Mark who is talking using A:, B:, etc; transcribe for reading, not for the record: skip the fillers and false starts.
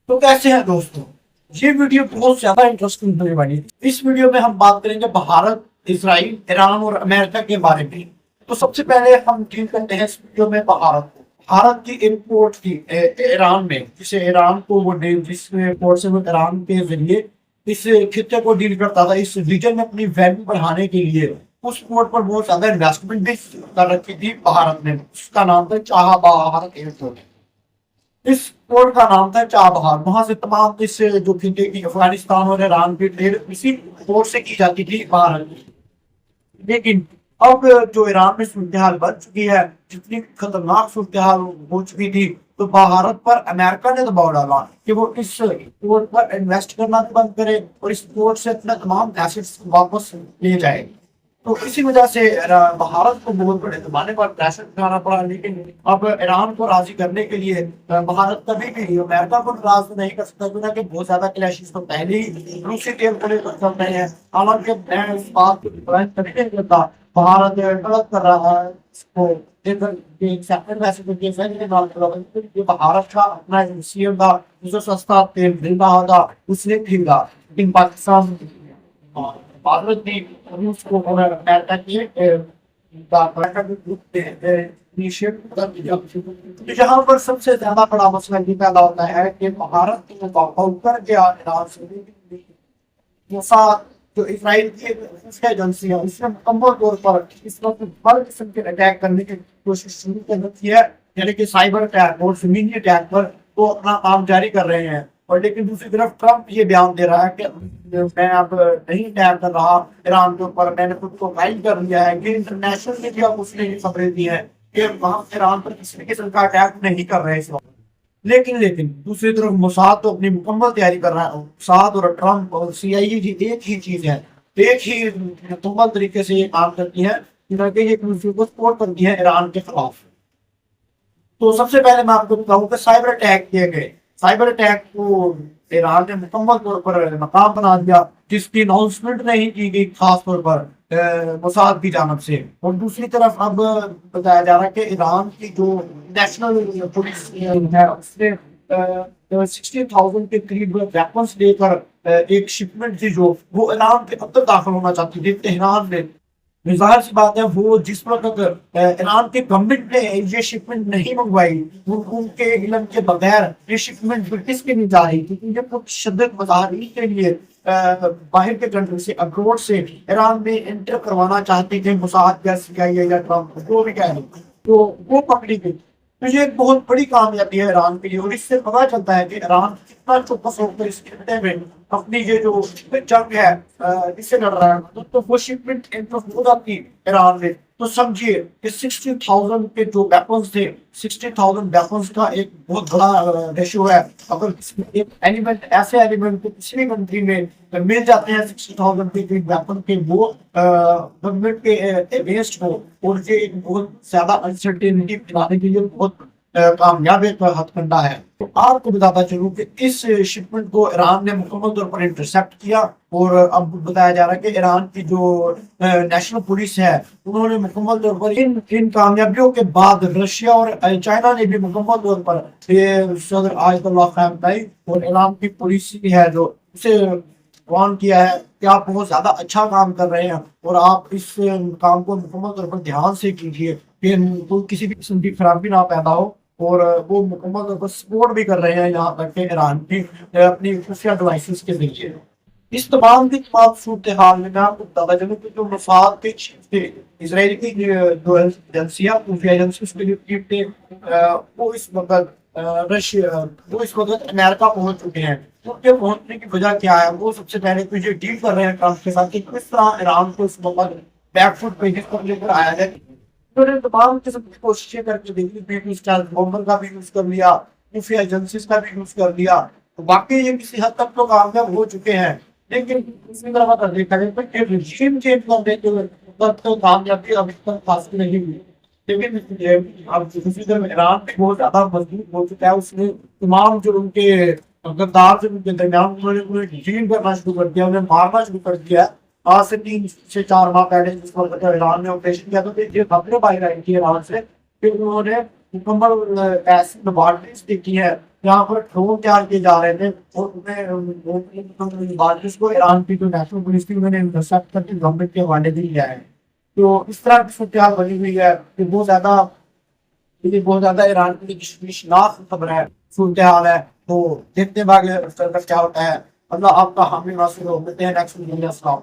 A: तो कैसे हैं दोस्तों। ये वीडियो बहुत ज्यादा इंटरेस्टिंग होने वाली है। इस वीडियो में हम बात करेंगे भारत, इसराइल, ईरान और अमेरिका के बारे में। तो सबसे पहले हम डील करते हैं इस वीडियो में भारत की इम्पोर्ट की ईरान में, जिसे ईरान को वो जिस पोर्ट से वो ईरान के जरिए इस खिते को डील करता था, इस रीजन में अपनी वैल्यू बढ़ाने के लिए उस पोर्ट पर बहुत ज्यादा इन्वेस्टमेंट भी कर रखी थी भारत ने। उसका नाम था चाबहार एयरपोर्ट। इस पोर्ट का नाम था चाबहार। वहां से तमाम इस जो खिते की अफगानिस्तान और ईरान की ट्रेड इसी पोर्ट से की जाती थी भारत में। लेकिन अब जो ईरान में सूरत हाल बन चुकी है, जितनी खतरनाक सूरत हाल हो चुकी थी, तो भारत पर अमेरिका ने दबाव डाला कि वो इस पोर्ट पर इन्वेस्ट करना बंद करे और इस पोर्ट से अपना तमाम एसेट्स वापस ले जाए। तो इसी वजह से भारत को बहुत बड़े पैमाने पर प्रेशर उठाना पड़ा। लेकिन अब ईरान को राजी करने के लिए भारत कभी भी अमेरिका को नाराज नहीं कर सकता, क्योंकि बहुत ज्यादा क्लैशेस तो पहले ही रूसी तेल को लेकर चल रहे हैं। हालांकि मैं इस बात को नहीं करता, भारत गलत कर रहा है इसको ये भारत का अपना सीएम था जो सस्ता तेल मिल रहा था उसने खरीदा। लेकिन पाकिस्तान भारत ने रूस को और अमेरिका के यहाँ पर सबसे ज्यादा बड़ा मसला ये पैदा होता है कि भारत होकर के मोसाद जो इसराइल की एजेंसी है उसने मुकम्मल तौर पर इस वक्त हर किस्म के अटैक करने की कोशिश शुरू कर रखी है, यानी कि साइबर अटैक और जमीनी अटैक पर वो अपना काम जारी कर रहे हैं। और लेकिन दूसरी तरफ ट्रंप ये बयान दे रहा है कि मैं अब नहीं अटैक कर रहा ईरान के ऊपर, मैंने खुद को फाइल कर लिया है। कि इंटरनेशनल मीडिया को उसने ये खबरें दी है कि वहां ईरान पर किसी किस्म का अटैक नहीं कर रहे इस वक्त। लेकिन दूसरी तरफ मोसाद तो अपनी मुकम्मल तैयारी कर रहा है। मोसाद और ट्रंप और सीआईए की एक ही चीज है, एक ही मुकम्मल तरीके से ये काम करती है, एक दूसरे को सपोर्ट करती है ईरान के खिलाफ। तो सबसे पहले मैं आपको बताऊं कि साइबर अटैक किए गए। साइबर अटैक को ईरान ने मुकम्मल तौर पर नाकाम बना दिया, जिसकी अनाउंसमेंट नहीं की गई खास तौर पर मोसाद की जानब से। और दूसरी तरफ अब बताया जा रहा है कि ईरान की जो नेशनल पुलिस है उसने 60,000 के करीब वेपन्स लेकर एक शिपमेंट थी जो वो ईरान के अंदर दाखिल होना चाहती थी तेहरान में। जाहिर सी बात है वो जिस वक्त ईरान के गवर्नमेंट ने ये शिपमेंट नहीं मंगवाई, उनके इल्म के बगैर ये शिपमेंट ब्रिटिश के नहीं जा रही, क्योंकि ये कुछ शिद्दत मुजाहिरीन के लिए बाहर के कंट्री से अब्रोड से ईरान में एंटर करवाना चाहते थे मोसाद या सीआईए या ट्रंप जो भी कह रहे, तो वो पकड़ी गई। तो ये एक बहुत बड़ी कामयाबी है ईरान के लिए। और इससे पता चलता है कि ईरान कितना चौकस होकर इस खिते में अपनी ये जो जंग है इससे लड़ रहा है। तो वो शिपमेंट एंटर हो जाती ईरान में, तो समझिए कि 60,000 के जो वेपन्स थे, 60,000 वेपन्स का एक बहुत बड़ा रेशियो है। अगर एक एलिमेंट ऐसे एलिमेंट को किसी भी कंट्री में मिल जाते हैं 60,000 के वेपन के, वो गवर्नमेंट के अगेंस्ट हो, और ये एक बहुत ज्यादा अनसर्टेनिटी फैलाने के लिए बहुत कामयाब एक हथकंडा है। तो आपको बताता चलूं कि इस शिपमेंट को ईरान ने मुकम्मल तौर पर इंटरसेप्ट किया। और अब बताया जा रहा है कि ईरान की जो नेशनल पुलिस है उन्होंने मुकम्मल तौर पर इन कामयाबियों के बाद रशिया और चाइना ने भी मुकम्मल तौर पर ये सदर आयतुल्लाह खामेनी और ईरान की पुलिस है जो उसे वार्न किया है कि आप बहुत ज्यादा अच्छा काम कर रहे हैं और आप इस काम को मुकम्मल तौर पर ध्यान से कीजिए कि किसी भी किस्म की खराबी ना पैदा हो। और वो मुकम्मल तौर पर सपोर्ट भी कर रहे हैं यहाँ तक कि ईरान की अपनी खुफिया डिवाइसेस के जरिए। इस तमाम की तमाम सूरत हाल में मैं आपको बताता चलूं कि जो मोसाद के चीफ थे, इसराइल की जो एजेंसियां खुफिया एजेंसी उसके जो चीफ थे, वो इस वक्त रशिया वो इस वक्त अमेरिका पहुंच चुके हैं। उनके पहुंचने की वजह क्या है, वो सबसे पहले तो ये डील कर रहे हैं ट्रंप के साथ कि किस तरह ईरान को इस वक्त बैकफुट पे जिस पर लेकर आया है। उन्होंने तमाम किस्म की कोशिशें करके देखी, बॉम्बर का भी यूज कर लिया, खुफिया एजेंसीज का भी यूज कर लिया। तो बाकी ये किसी हद तक तो कामयाब हो चुके हैं। लेकिन इसी तरह का देखा जाए तो रिजीम चेंज करने के वक्त तो कामयाबी अभी तक हासिल नहीं हुई। लेकिन अब दूसरी तरफ ईरान भी बहुत ज्यादा मजबूत हो चुका है। उसने तमाम जो उनके गद्दार से उनके दरमियान उन्होंने डील करना शुरू कर दिया, उन्हें मारना शुरू कर दिया। आज से 3 से 4 माह पहले जिस वक्त ईरान ने ऑपरेशन किया, तो ये खबरें बाहर आई थी ईरान से कि उन्होंने मुकम्मल ऐसी लैबोरेटरीज देखी है جہاں پر ڈرون تیار کیے جا رہے تھے اور انہیں بارش کو ایران کی جو نیشنل پولیس تھی انہوں نے انٹرسپٹ کر کے گورنمنٹ کے حوالے دے دیا ہے. تو اس طرح کی صورتحال بنی ہوئی ہے کہ بہت زیادہ ایران کی تشویشناک خبر ہے صورتحال ہے. تو دیکھتے ہیں آگے کیا ہوتا ہے. اللہ آپ کا حامی ناصر ہو. ملتے ہیں نیکسٹ ویڈیو میں. السلام.